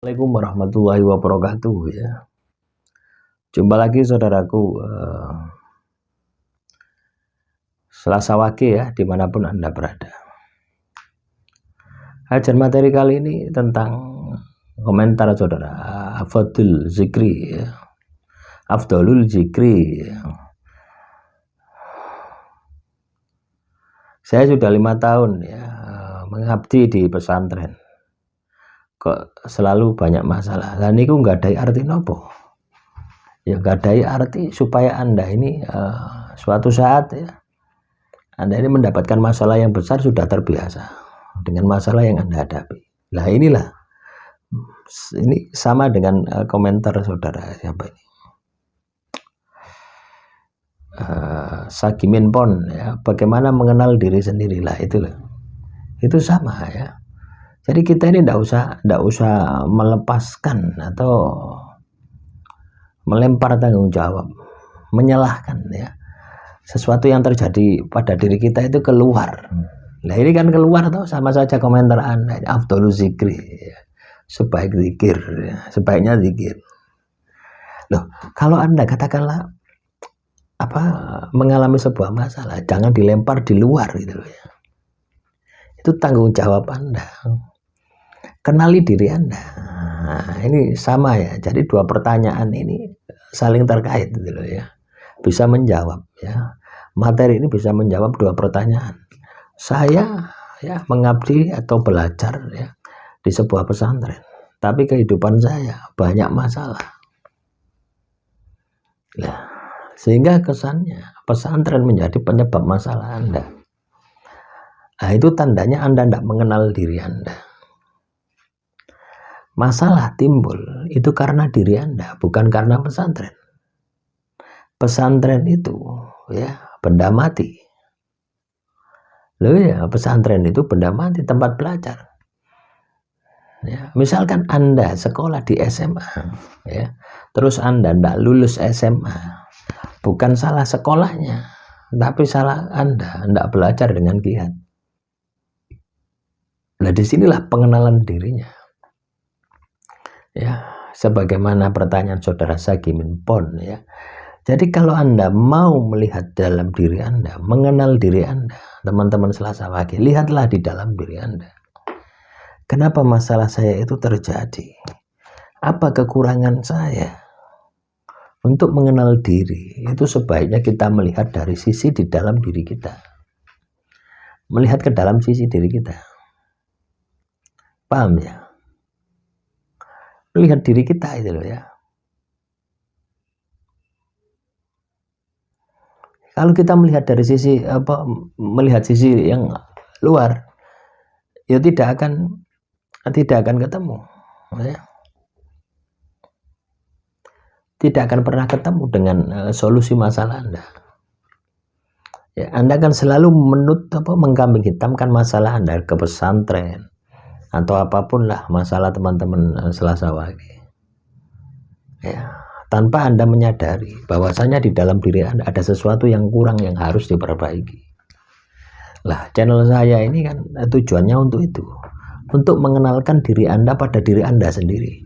Assalamualaikum warahmatullahi wabarakatuh ya. Jumpa lagi saudaraku Selasa Wage ya, dimanapun Anda berada. Kajian materi kali ini tentang komentar saudara Afdolul Zikri ya. Afdolul Zikri ya. Saya sudah 5 tahun ya mengabdi di pesantren, kok selalu banyak masalah. Dan itu nggak ada arti nopo ya, nggak ada arti supaya Anda ini suatu saat ya Anda ini mendapatkan masalah yang besar sudah terbiasa dengan masalah yang Anda hadapi. Nah inilah, ini sama dengan komentar saudara siapa ini, Sagimin Pon ya, bagaimana mengenal diri sendiri. Lah itu sama ya. Jadi kita ini tidak usah melepaskan atau melempar tanggung jawab, menyalahkan ya sesuatu yang terjadi pada diri kita itu keluar. Nah ini kan keluar tuh, sama saja komentar Anda Afdolul Zikri ya. Sebaiknya zikir. Loh, kalau Anda katakanlah mengalami sebuah masalah, jangan dilempar di luar gitu loh ya. Itu tanggung jawab Anda. Kenali diri Anda. Nah, ini sama ya. Jadi dua pertanyaan ini saling terkait gitu loh ya. Bisa menjawab ya. Materi ini bisa menjawab dua pertanyaan. Saya ya mengabdi atau belajar ya di sebuah pesantren, tapi kehidupan saya banyak masalah. Nah, sehingga kesannya pesantren menjadi penyebab masalah Anda. Nah, itu tandanya Anda tidak mengenal diri Anda. Masalah timbul itu karena diri Anda, bukan karena pesantren. Pesantren itu ya benda mati. Loh ya, pesantren itu benda mati, tempat belajar. Ya, misalkan Anda sekolah di SMA ya, terus Anda tidak lulus SMA, bukan salah sekolahnya, tapi salah Anda tidak belajar dengan giat. Nah disinilah pengenalan dirinya ya, sebagaimana pertanyaan saudara Sagimin Pon ya. Jadi kalau Anda mau melihat dalam diri Anda, mengenal diri Anda, teman-teman Selasa Wage, lihatlah di dalam diri Anda. Kenapa masalah saya itu terjadi? Apa kekurangan saya? Untuk mengenal diri, itu sebaiknya kita melihat dari sisi di dalam diri kita. Melihat ke dalam sisi diri kita. Paham ya? Melihat diri kita itu loh ya. Kalau kita melihat dari sisi melihat sisi yang luar, ya tidak akan ketemu ya. Tidak akan pernah ketemu dengan solusi masalah Anda ya. Anda akan selalu mengkambing hitamkan masalah Anda ke pesantren atau apapun lah masalah teman-teman Selasa Wage ya, tanpa Anda menyadari bahwasanya di dalam diri Anda ada sesuatu yang kurang yang harus diperbaiki. Lah channel saya ini kan tujuannya untuk itu, untuk mengenalkan diri Anda pada diri Anda sendiri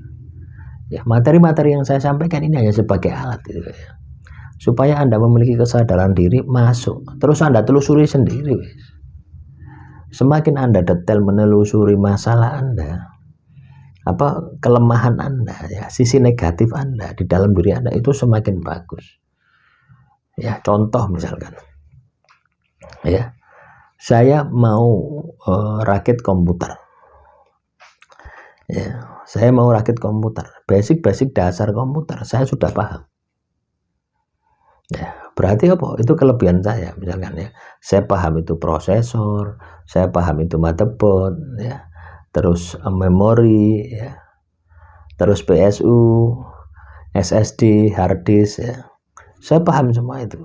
ya. Materi-materi yang saya sampaikan ini hanya sebagai alat gitu ya, supaya Anda memiliki kesadaran diri, masuk terus Anda telusuri sendiri. Semakin Anda detail menelusuri masalah Anda, kelemahan Anda ya, sisi negatif Anda di dalam diri Anda, itu semakin bagus ya. Contoh misalkan ya, saya mau rakit komputer ya, saya mau rakit komputer, basic dasar komputer saya sudah paham ya. Berarti apa? Itu kelebihan saya misalkan ya. Saya paham itu prosesor, saya paham itu motherboard ya, terus memori ya, terus PSU, SSD, hard disk ya. Saya paham semua itu.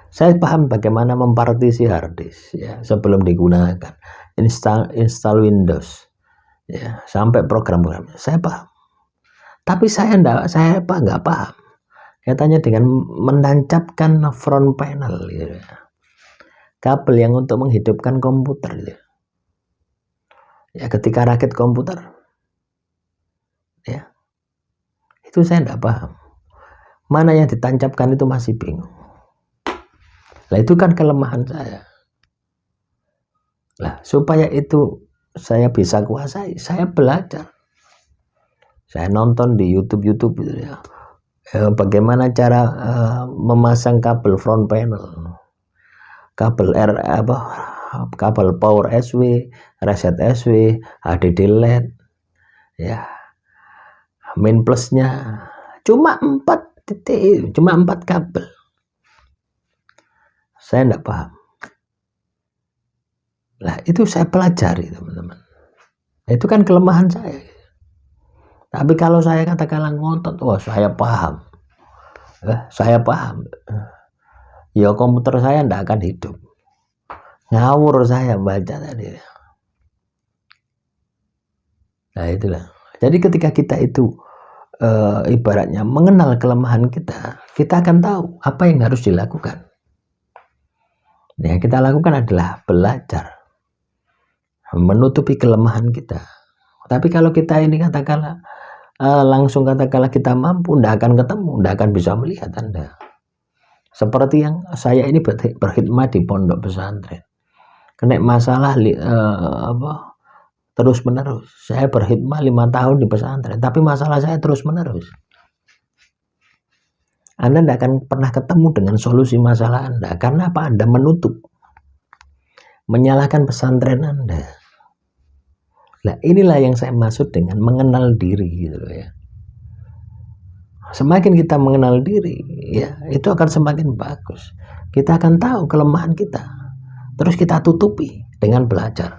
Saya paham bagaimana mempartisi hard disk ya sebelum digunakan, install Windows ya, sampai program-program saya paham. Tapi saya nggak paham katanya dengan menancapkan front panel gitu, kabel yang untuk menghidupkan komputer gitu ya. Ketika rakit komputer ya. Itu saya tidak paham. Mana yang ditancapkan itu masih bingung. Lah itu kan kelemahan saya. Lah supaya itu saya bisa kuasai, saya belajar. Saya nonton di YouTube gitu ya. Bagaimana cara memasang kabel front panel, kabel kabel power SW, reset SW, HDD LED, ya, main plusnya cuma 4 titik, cuma 4 kabel. Saya tidak paham. Lah itu saya pelajari teman-teman. Itu kan kelemahan saya. Tapi kalau saya katakanlah ngotot, wah saya paham, saya paham, ya komputer saya tidak akan hidup. Ngawur saya baca tadi. Nah itulah. Jadi ketika kita itu ibaratnya mengenal kelemahan kita, kita akan tahu apa yang harus dilakukan. Yang kita lakukan adalah belajar menutupi kelemahan kita. Tapi kalau kita ini katakanlah langsung katakanlah kita mampu, tidak akan ketemu, tidak akan bisa melihat Anda. Seperti yang saya ini berkhidmat di pondok pesantren, kena masalah terus menerus. Saya berkhidmat 5 tahun di pesantren, tapi masalah saya terus menerus. Anda tidak akan pernah ketemu dengan solusi masalah Anda. Karena apa? Anda menutup, menyalahkan pesantren Anda. Nah inilah yang saya maksud dengan mengenal diri gitu loh ya. Semakin kita mengenal diri ya, itu akan semakin bagus. Kita akan tahu kelemahan kita, terus kita tutupi dengan belajar.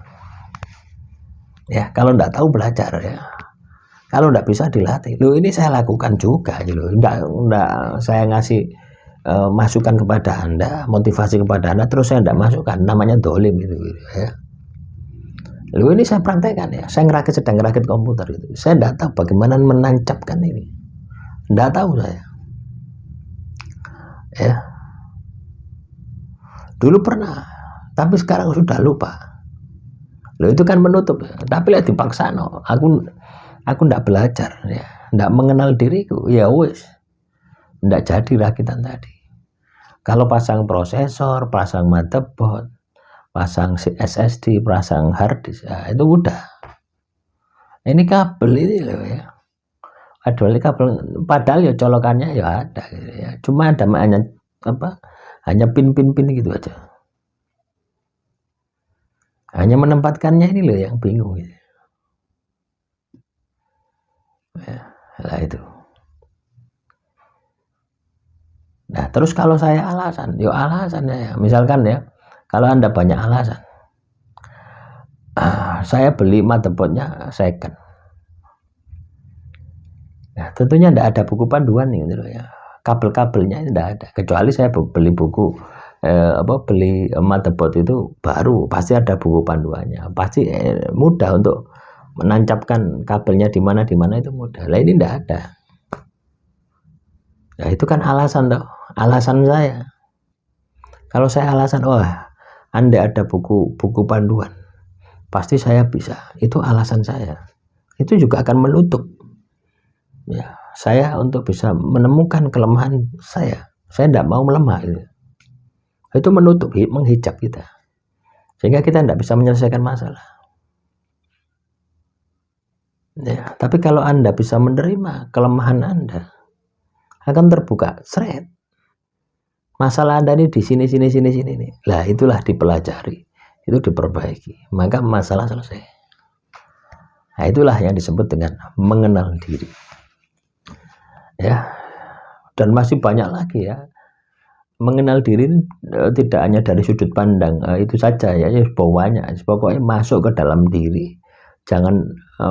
Ya kalau tidak tahu belajar ya, kalau tidak bisa dilatih. Loh ini saya lakukan juga gitu loh. Enggak saya ngasih masukan kepada Anda, motivasi kepada Anda, terus saya tidak masukkan, namanya dolim gitu ya. Lalu ini saya praktekkan ya, saya sedang ngerakit komputer itu. Saya tidak tahu bagaimana menancapkan ini, tidak tahu saya. Ya, dulu pernah, tapi sekarang sudah lupa. Lalu itu kan menutup. Tapi lihat dipaksa, no. Aku tidak belajar, ya, tidak mengenal diriku. Ya wes, tidak jadi rakitan tadi. Kalau pasang prosesor, pasang motherboard, pasang SSD, pasang hard disk, ya, itu udah. Ini kabel ini loh ya. Padahal kabel, padahal ya colokannya ya ada, gitu ya. Cuma ada hanya pin-pin gitu aja. Hanya menempatkannya ini loh yang bingung. Gitu. Ya, lah itu. Nah terus kalau saya alasan ya, misalkan ya. Kalau Anda banyak alasan, saya beli motherboardnya second. Nah, tentunya tidak ada buku panduan gitu loh ya. Kabel-kabelnya tidak ada. Kecuali saya beli buku, beli motherboard itu baru, pasti ada buku panduannya. Pasti mudah untuk menancapkan kabelnya di mana itu mudah. Lah ini tidak ada. Nah itu kan alasan toh, alasan saya. Kalau saya alasan, Anda ada buku panduan, pasti saya bisa. Itu alasan saya. Itu juga akan menutup ya saya untuk bisa menemukan kelemahan saya. Saya tidak mau melemah gitu. Itu menutup, menghijab kita, sehingga kita tidak bisa menyelesaikan masalah. Ya, tapi kalau Anda bisa menerima kelemahan Anda, akan terbuka thread. Masalah Anda ini di sini nih. Lah itulah dipelajari, itu diperbaiki, maka masalah selesai. Nah itulah yang disebut dengan mengenal diri. Ya, dan masih banyak lagi ya. Mengenal diri tidak hanya dari sudut pandang itu saja ya, bawahnya pokoknya masuk ke dalam diri. Jangan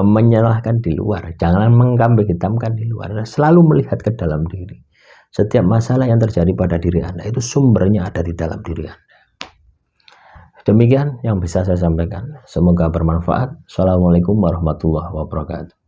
menyalahkan di luar, jangan mengkambing hitamkan di luar, selalu melihat ke dalam diri. Setiap masalah yang terjadi pada diri Anda itu sumbernya ada di dalam diri Anda. Demikian yang bisa saya sampaikan. Semoga bermanfaat. Assalamualaikum warahmatullahi wabarakatuh.